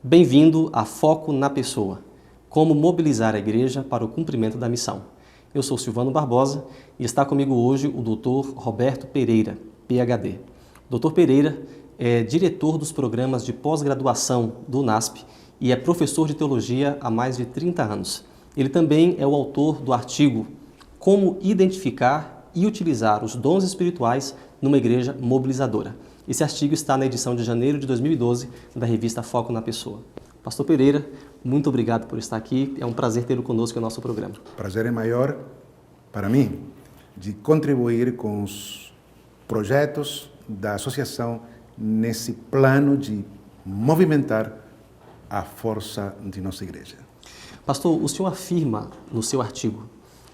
Bem-vindo a Foco na Pessoa, como mobilizar a igreja para o cumprimento da missão. Eu sou Silvano Barbosa e está comigo hoje o Dr. Roberto Pereira, PhD. Dr. Pereira é diretor dos programas de pós-graduação do UNASP e é professor de teologia há mais de 30 anos. Ele também é o autor do artigo Como Identificar e Utilizar os Dons Espirituais numa Igreja Mobilizadora. Esse artigo está na edição de janeiro de 2012 da revista Foco na Pessoa. Pastor Pereira, muito obrigado por estar aqui. É um prazer tê-lo conosco no nosso programa. O prazer é maior para mim de contribuir com os projetos da associação nesse plano de movimentar a força de nossa igreja. Pastor, o senhor afirma no seu artigo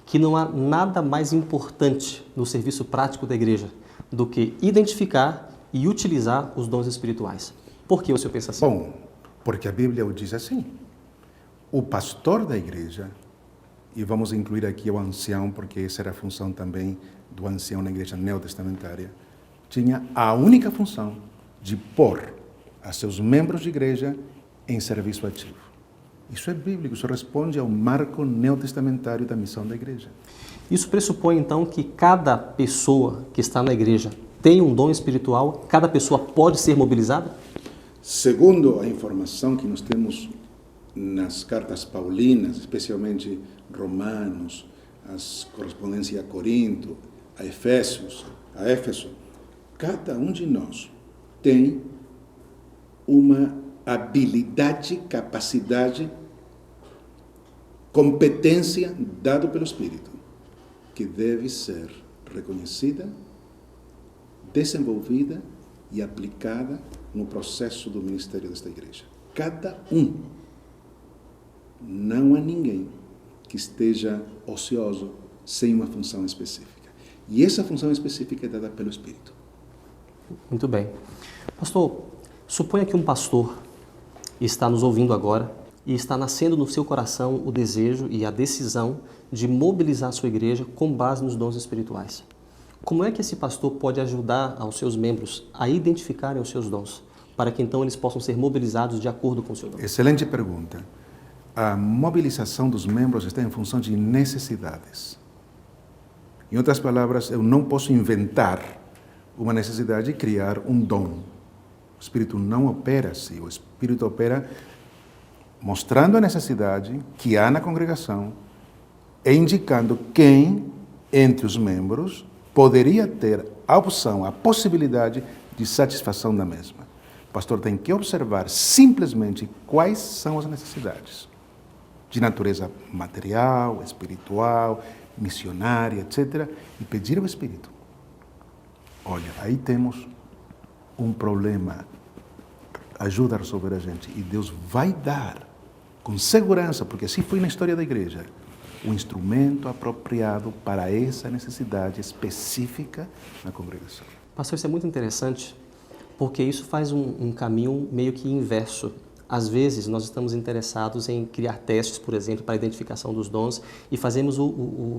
que não há nada mais importante no serviço prático da igreja do que identificar e utilizar os dons espirituais. Por que o senhor pensa assim? Bom, porque a Bíblia o diz assim. O pastor da igreja, e vamos incluir aqui o ancião, porque essa era a função também do ancião na igreja neotestamentária, tinha a única função de pôr a seus membros de igreja em serviço ativo. Isso é bíblico, isso responde ao marco neotestamentário da missão da igreja. Isso pressupõe, então, que cada pessoa que está na igreja tem um dom espiritual? Cada pessoa pode ser mobilizada? Segundo a informação que nós temos nas cartas paulinas, especialmente Romanos, as correspondências a Corinto, a Éfeso, cada um de nós tem uma habilidade, capacidade, competência dada pelo Espírito, que deve ser reconhecida, desenvolvida e aplicada no processo do ministério desta igreja. Cada um. Não há ninguém que esteja ocioso sem uma função específica. E essa função específica é dada pelo Espírito. Muito bem. Pastor, suponha que um pastor está nos ouvindo agora e está nascendo no seu coração o desejo e a decisão de mobilizar a sua igreja com base nos dons espirituais. Como é que esse pastor pode ajudar aos seus membros a identificarem os seus dons, para que então eles possam ser mobilizados de acordo com o seu dom? Excelente pergunta. A mobilização dos membros está em função de necessidades. Em outras palavras, eu não posso inventar uma necessidade e criar um dom. O Espírito não opera assim. O Espírito opera mostrando a necessidade que há na congregação e indicando quem, entre os membros, poderia ter a opção, a possibilidade de satisfação da mesma. O pastor tem que observar simplesmente quais são as necessidades de natureza material, espiritual, missionária, etc. E pedir ao Espírito. Olha, aí temos um problema. Ajuda a resolver a gente. E Deus vai dar, com segurança, porque assim foi na história da igreja, um instrumento apropriado para essa necessidade específica na congregação. Pastor, isso é muito interessante, porque isso faz um caminho meio que inverso. Às vezes, nós estamos interessados em criar testes, por exemplo, para a identificação dos dons e fazemos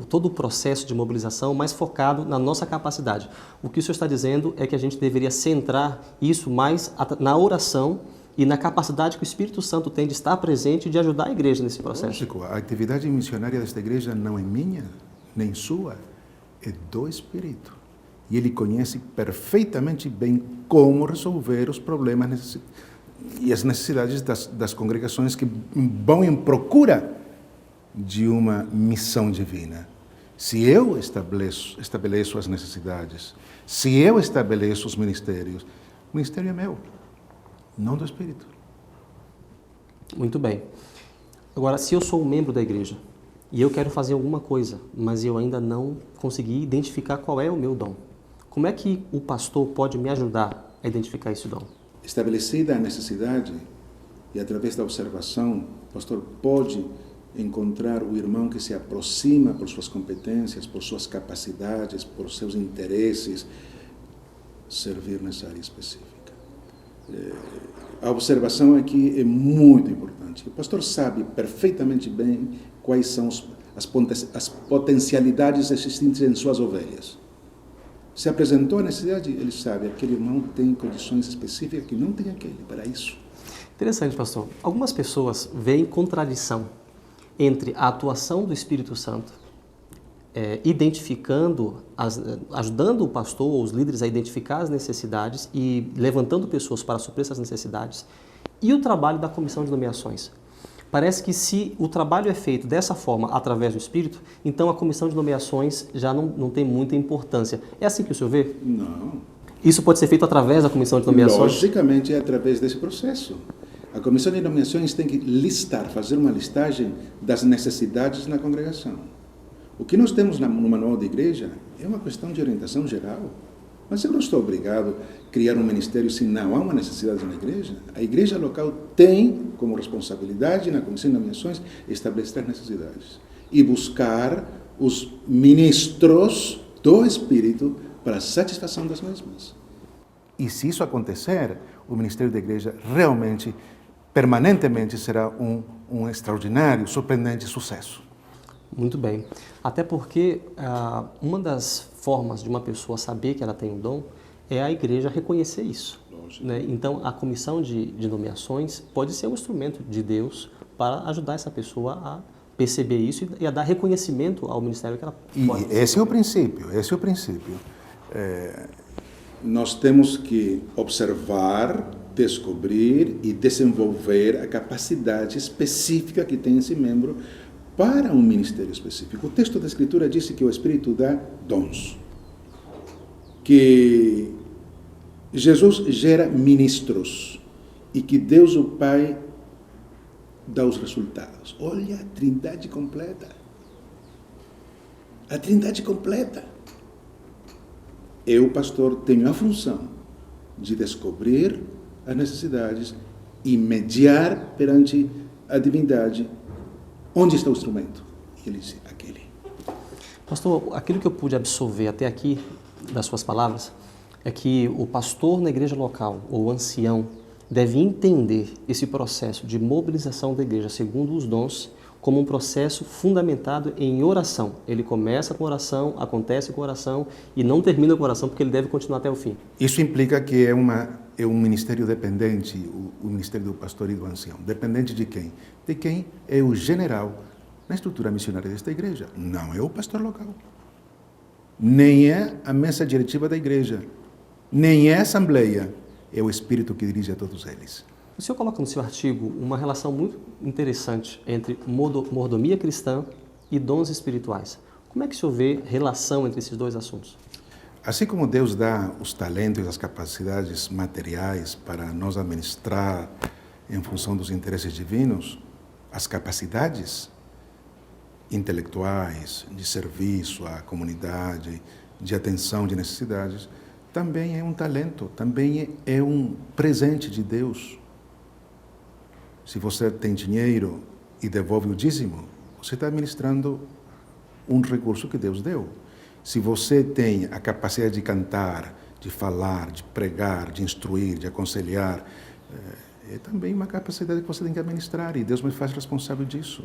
todo o processo de mobilização mais focado na nossa capacidade. O que o senhor está dizendo é que a gente deveria centrar isso mais na oração e na capacidade que o Espírito Santo tem de estar presente e de ajudar a igreja nesse processo. Lógico, a atividade missionária desta igreja não é minha, nem sua, é do Espírito. E Ele conhece perfeitamente bem como resolver os problemas e as necessidades das congregações que vão em procura de uma missão divina. Se eu estabeleço as necessidades, se eu estabeleço os ministérios, o ministério é meu, não do Espírito. Muito bem. Agora, se eu sou um membro da igreja e eu quero fazer alguma coisa, mas eu ainda não consegui identificar qual é o meu dom, como é que o pastor pode me ajudar a identificar esse dom? Estabelecida a necessidade e através da observação, o pastor pode encontrar o irmão que se aproxima por suas competências, por suas capacidades, por seus interesses, servir nessa área específica. A observação aqui é muito importante. O pastor sabe perfeitamente bem quais são as potencialidades existentes em suas ovelhas. Se apresentou a necessidade, ele sabe, aquele irmão tem condições específicas que não tem aquele para isso. Interessante, pastor. Algumas pessoas veem contradição entre a atuação do Espírito Santo, ajudando o pastor ou os líderes a identificar as necessidades e levantando pessoas para suprir essas necessidades, e o trabalho da comissão de nomeações. Parece que se o trabalho é feito dessa forma, através do Espírito, então a comissão de nomeações já não tem muita importância. É assim que o senhor vê? Não. Isso pode ser feito através da comissão de nomeações? Logicamente é através desse processo. A comissão de nomeações tem que fazer uma listagem das necessidades na congregação. O que nós temos no manual de igreja é uma questão de orientação geral. Mas eu não estou obrigado a criar um ministério se não há uma necessidade na igreja. A igreja local tem como responsabilidade na comissão de nomeações estabelecer as necessidades e buscar os ministros do Espírito para a satisfação das mesmas. E se isso acontecer, o ministério da igreja realmente, permanentemente, será um extraordinário, surpreendente sucesso. Muito bem. Até porque uma das formas de uma pessoa saber que ela tem um dom é a igreja reconhecer isso. Né? Então, a comissão de nomeações pode ser um instrumento de Deus para ajudar essa pessoa a perceber isso e a dar reconhecimento ao ministério que ela pode. E esse é o princípio, Nós temos que observar, descobrir e desenvolver a capacidade específica que tem esse membro para um ministério específico. O texto da Escritura diz que o Espírito dá dons, que Jesus gera ministros e que Deus o Pai dá os resultados. Olha a trindade completa. A trindade completa. Eu, pastor, tenho a função de descobrir as necessidades e mediar perante a divindade onde está o instrumento. E ele disse, aquele. Pastor, aquilo que eu pude absorver até aqui das suas palavras é que o pastor na igreja local, ou o ancião, deve entender esse processo de mobilização da igreja segundo os dons como um processo fundamentado em oração. Ele começa com oração, acontece com oração e não termina com oração porque ele deve continuar até o fim. Isso implica que é um ministério dependente, o ministério do pastor e do ancião. Dependente de quem? De quem é o general na estrutura missionária desta igreja. Não é o pastor local. Nem é a mesa diretiva da igreja. Nem é a assembleia. É o Espírito que dirige a todos eles. O senhor coloca no seu artigo uma relação muito interessante entre mordomia cristã e dons espirituais. Como é que o senhor vê relação entre esses dois assuntos? Assim como Deus dá os talentos e as capacidades materiais para nós administrar em função dos interesses divinos, as capacidades intelectuais, de serviço à comunidade, de atenção de necessidades, também é um talento, também é um presente de Deus. Se você tem dinheiro e devolve o dízimo, você está administrando um recurso que Deus deu. Se você tem a capacidade de cantar, de falar, de pregar, de instruir, de aconselhar, é também uma capacidade que você tem que administrar e Deus me faz responsável disso.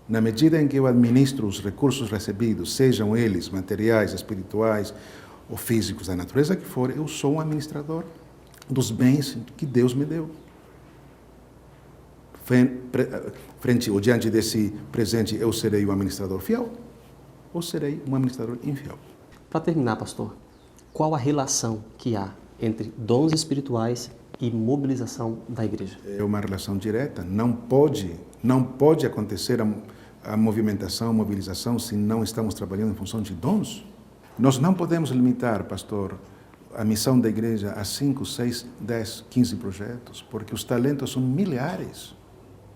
Na medida em que eu administro os recursos recebidos, sejam eles materiais, espirituais ou físicos, da natureza que for, eu sou um administrador dos bens que Deus me deu. Frente ou diante desse presente, eu serei um administrador fiel ou serei um administrador infiel? Para terminar, pastor, qual a relação que há entre dons espirituais e mobilização da igreja? É uma relação direta. Não pode acontecer a movimentação, a mobilização, se não estamos trabalhando em função de dons. Nós não podemos limitar, pastor, a missão da igreja a 5, 6, 10, 15 projetos, porque os talentos são milhares.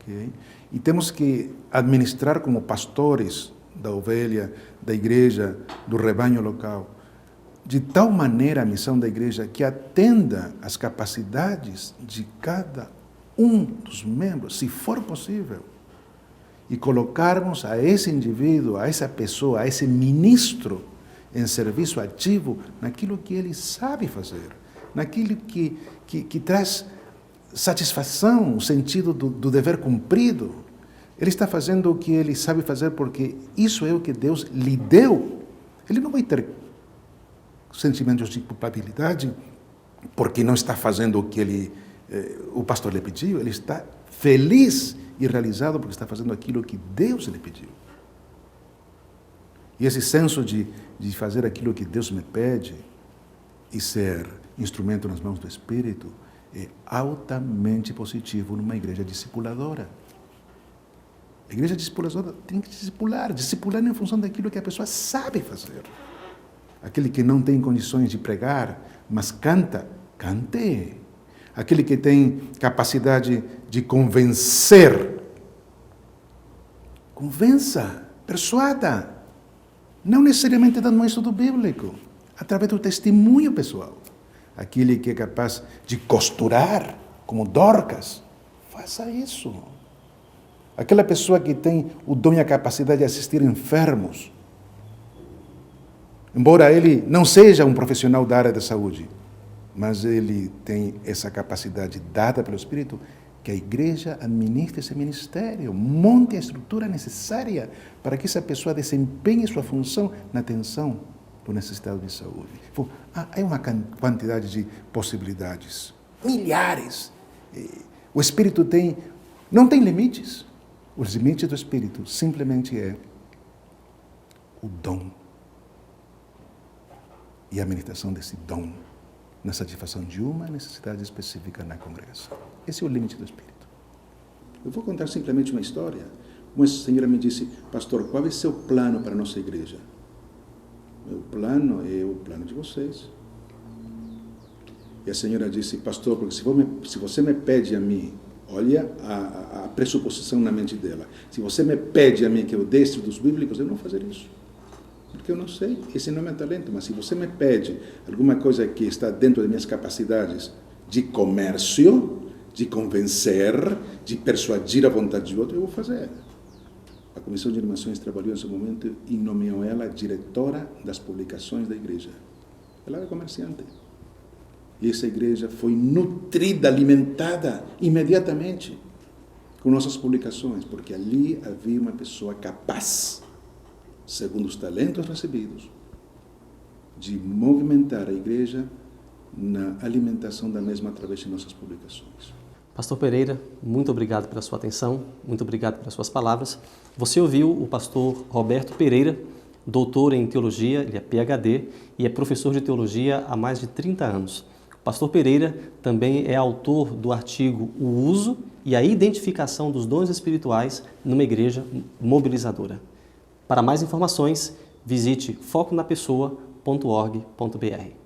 Okay? E temos que administrar como pastores da ovelha, da igreja, do rebanho local, de tal maneira a missão da igreja que atenda às capacidades de cada um dos membros, se for possível, e colocarmos a esse indivíduo, a essa pessoa, a esse ministro em serviço ativo naquilo que ele sabe fazer, naquilo que traz satisfação, o sentido do dever cumprido. Ele está fazendo o que ele sabe fazer porque isso é o que Deus lhe deu. Ele não vai ter sentimentos de culpabilidade porque não está fazendo o que ele o pastor lhe pediu, ele está feliz e realizado porque está fazendo aquilo que Deus lhe pediu. E esse senso de fazer aquilo que Deus me pede e ser instrumento nas mãos do Espírito é altamente positivo numa igreja discipuladora. A igreja discipuladora tem que discipular em função daquilo que a pessoa sabe fazer. Aquele que não tem condições de pregar, mas canta, cante. Aquele que tem capacidade de convencer, convença, persuada. Não necessariamente dando um estudo bíblico, através do testemunho pessoal. Aquele que é capaz de costurar, como Dorcas, faça isso. Aquela pessoa que tem o dom e a capacidade de assistir enfermos, embora ele não seja um profissional da área da saúde, mas ele tem essa capacidade dada pelo Espírito, que a igreja administre esse ministério, monte a estrutura necessária para que essa pessoa desempenhe sua função na atenção do necessitado de saúde. Há uma quantidade de possibilidades, milhares. O Espírito não tem limites. Os limites do Espírito simplesmente é o dom e a administração desse dom na satisfação de uma necessidade específica na congregação. Esse é o limite do Espírito. Eu vou contar simplesmente uma história. Uma senhora me disse, pastor, qual é o seu plano para a nossa igreja? Meu plano é o plano de vocês. E a senhora disse, pastor, porque se você me pede a mim, olha a pressuposição na mente dela, se você me pede a mim que eu dê estudos bíblicos, eu não vou fazer isso. Porque eu não sei, esse não é meu talento, mas se você me pede alguma coisa que está dentro das minhas capacidades de comércio, de convencer, de persuadir a vontade de outro, eu vou fazer. A Comissão de Animações trabalhou nesse momento e nomeou ela diretora das publicações da igreja. Ela era comerciante. E essa igreja foi nutrida, alimentada imediatamente com nossas publicações, porque ali havia uma pessoa capaz, segundo os talentos recebidos, de movimentar a igreja na alimentação da mesma através de nossas publicações. Pastor Pereira, muito obrigado pela sua atenção, muito obrigado pelas suas palavras. Você ouviu o pastor Roberto Pereira, doutor em teologia, ele é PhD e é professor de teologia há mais de 30 anos. O pastor Pereira também é autor do artigo O Uso e a Identificação dos Dons Espirituais numa Igreja Mobilizadora. Para mais informações, visite foconapessoa.org.br.